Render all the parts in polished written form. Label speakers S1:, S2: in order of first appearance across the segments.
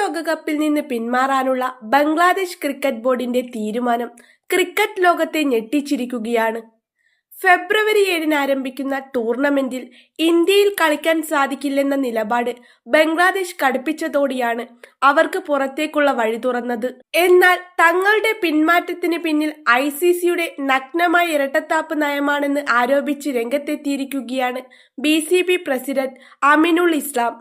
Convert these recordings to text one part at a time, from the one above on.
S1: ലോകകപ്പിൽ നിന്ന് പിന്മാറാനുള്ള ബംഗ്ലാദേശ് ക്രിക്കറ്റ് ബോർഡിന്റെ തീരുമാനം ക്രിക്കറ്റ് ലോകത്തെ ഞെട്ടിച്ചിരിക്കുകയാണ്. ഫെബ്രുവരി 7-ന് ആരംഭിക്കുന്ന ടൂർണമെന്റിൽ ഇന്ത്യയിൽ കളിക്കാൻ സാധിക്കില്ലെന്ന നിലപാട് ബംഗ്ലാദേശ് കടുപ്പിച്ചതോടെയാണ് അവർക്ക് പുറത്തേക്കുള്ള വഴി തുറന്നത്. എന്നാൽ തങ്ങളുടെ പിന്മാറ്റത്തിന് പിന്നിൽ ICCയുടെ നഗ്നമായ ഇരട്ടത്താപ്പ് നയമാണെന്ന് ആരോപിച്ച് രംഗത്തെത്തിയിരിക്കുകയാണ് BCB പ്രസിഡന്റ് അമിനുൾ ഇസ്ലാം.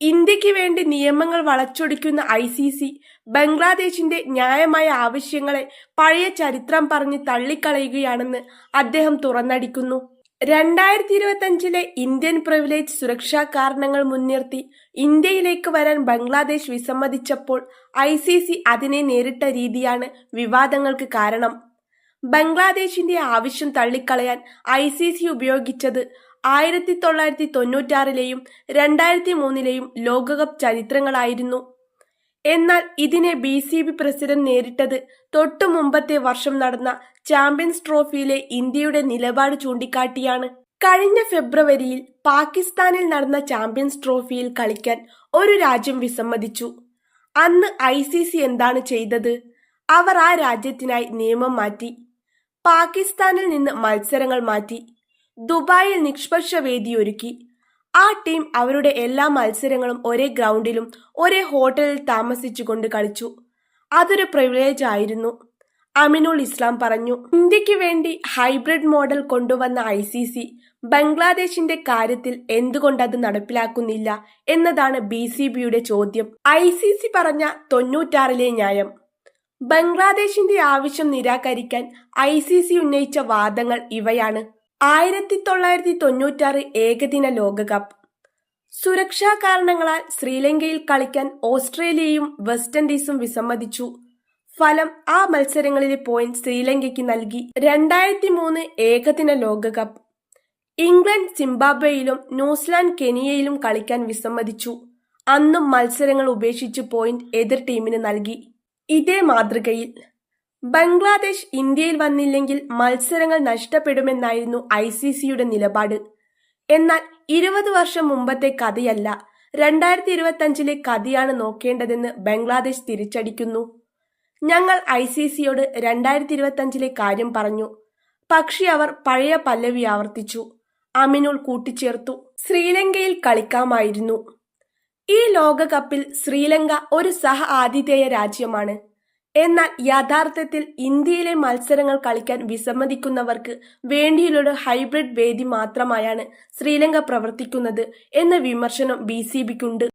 S1: ഇന്ത്യക്ക് വേണ്ടി നിയമങ്ങൾ വളച്ചൊടിക്കുന്ന ICC ബംഗ്ലാദേശിന്റെ ന്യായമായ ആവശ്യങ്ങളെ പഴയ ചരിത്രം പറഞ്ഞ് തള്ളിക്കളയുകയാണെന്ന് അദ്ദേഹം തുറന്നടിക്കുന്നു. 2025-ലെ ഇന്ത്യൻ പ്രിവിലേജ് സുരക്ഷാ കാരണങ്ങൾ മുൻനിർത്തി ഇന്ത്യയിലേക്ക് വരാൻ ബംഗ്ലാദേശ് വിസമ്മതിച്ചപ്പോൾ ICC അതിനെ നേരിട്ട രീതിയാണ് വിവാദങ്ങൾക്ക് കാരണം. ബംഗ്ലാദേശിന്റെ ആവശ്യം തള്ളിക്കളയാൻ ICC ഉപയോഗിച്ചത് 1996-ലെയും 2003-ലെയും ലോകകപ്പ് ചരിത്രങ്ങളായിരുന്നു. എന്നാൽ ഇതിനെ BCB പ്രസിഡന്റ് നേരിട്ടത് തൊട്ടു മുമ്പത്തെ വർഷം നടന്ന ചാമ്പ്യൻസ് ട്രോഫിയിലെ ഇന്ത്യയുടെ നിലപാട് ചൂണ്ടിക്കാട്ടിയാണ്. കഴിഞ്ഞ ഫെബ്രുവരിയിൽ പാകിസ്ഥാനിൽ നടന്ന ചാമ്പ്യൻസ് ട്രോഫിയിൽ കളിക്കാൻ ഒരു രാജ്യം വിസമ്മതിച്ചു. അന്ന് ICC എന്താണ് ചെയ്തത്? അവർ ആ രാജ്യത്തിനായി നിയമം മാറ്റി. പാകിസ്ഥാനിൽ നിന്ന് മത്സരങ്ങൾ മാറ്റി. ദുബായിൽ നിഷ്പക്ഷ വേദിയൊരുക്കി. ആ ടീം അവരുടെ എല്ലാ മത്സരങ്ങളും ഒരേ ഗ്രൗണ്ടിലും ഒരേ ഹോട്ടലിൽ താമസിച്ചുകൊണ്ട് കളിച്ചു. അതൊരു പ്രിവിലേജ് ആയിരുന്നു, അമിനുൾ ഇസ്ലാം പറഞ്ഞു. ഇന്ത്യക്ക് വേണ്ടി ഹൈബ്രിഡ് മോഡൽ കൊണ്ടുവന്ന ICC ബംഗ്ലാദേശിന്റെ കാര്യത്തിൽ എന്തുകൊണ്ടത് നടപ്പിലാക്കുന്നില്ല എന്നതാണ് BCBയുടെ ചോദ്യം. ICC പറഞ്ഞ 96-ലെ ന്യായം. ബംഗ്ലാദേശിന്റെ ആവശ്യം നിരാകരിക്കാൻ ICC ഉന്നയിച്ച വാദങ്ങൾ ഇവയാണ്. 1996 ഏകദിന ലോകകപ്പ്. സുരക്ഷാ കാരണങ്ങളാൽ ശ്രീലങ്കയിൽ കളിക്കാൻ ഓസ്ട്രേലിയയും വെസ്റ്റ് ഇൻഡീസും വിസമ്മതിച്ചു. ഫലം, ആ മത്സരങ്ങളിലെ പോയിന്റ് ശ്രീലങ്കയ്ക്ക് നൽകി. 2003 ഏകദിന ലോകകപ്പ്. ഇംഗ്ലണ്ട് സിംബാബ്വേയിലും ന്യൂസിലാൻഡ് കെനിയയിലും കളിക്കാൻ വിസമ്മതിച്ചു. അന്നും മത്സരങ്ങൾ ഉപേക്ഷിച്ച് പോയിന്റ് എതിർ ടീമിന് നൽകി. ഇതേ മാതൃകയിൽ ബംഗ്ലാദേശ് ഇന്ത്യയിൽ വന്നില്ലെങ്കിൽ മത്സരങ്ങൾ നഷ്ടപ്പെടുമെന്നായിരുന്നു ICCയുടെ നിലപാട്. എന്നാൽ 20 വർഷം മുമ്പത്തെ കഥയല്ല, 2025-ലെ കഥയാണ് നോക്കേണ്ടതെന്ന് ബംഗ്ലാദേശ് തിരിച്ചടിക്കുന്നു. ഞങ്ങൾ ICCയോട് 2025-ലെ കാര്യം പറഞ്ഞു, പക്ഷേ അവർ പഴയ പല്ലവി ആവർത്തിച്ചു, അമിനുൾ കൂട്ടിച്ചേർത്തു. ശ്രീലങ്കയിൽ കളിക്കാമായിരുന്നു. ഈ ലോകകപ്പിൽ ശ്രീലങ്ക ഒരു സഹ ആതിഥേയ രാജ്യമാണ്. എന്നാൽ യഥാർത്ഥത്തിൽ ഇന്ത്യയിലെ മത്സരങ്ങൾ കളിക്കാൻ വിസമ്മതിക്കുന്നവർക്ക് വേണ്ടിയുള്ള ഹൈബ്രിഡ് വേദി മാത്രമായാണ് ശ്രീലങ്ക പ്രവർത്തിക്കുന്നത് എന്ന വിമർശനം BCBക്കുണ്ട്.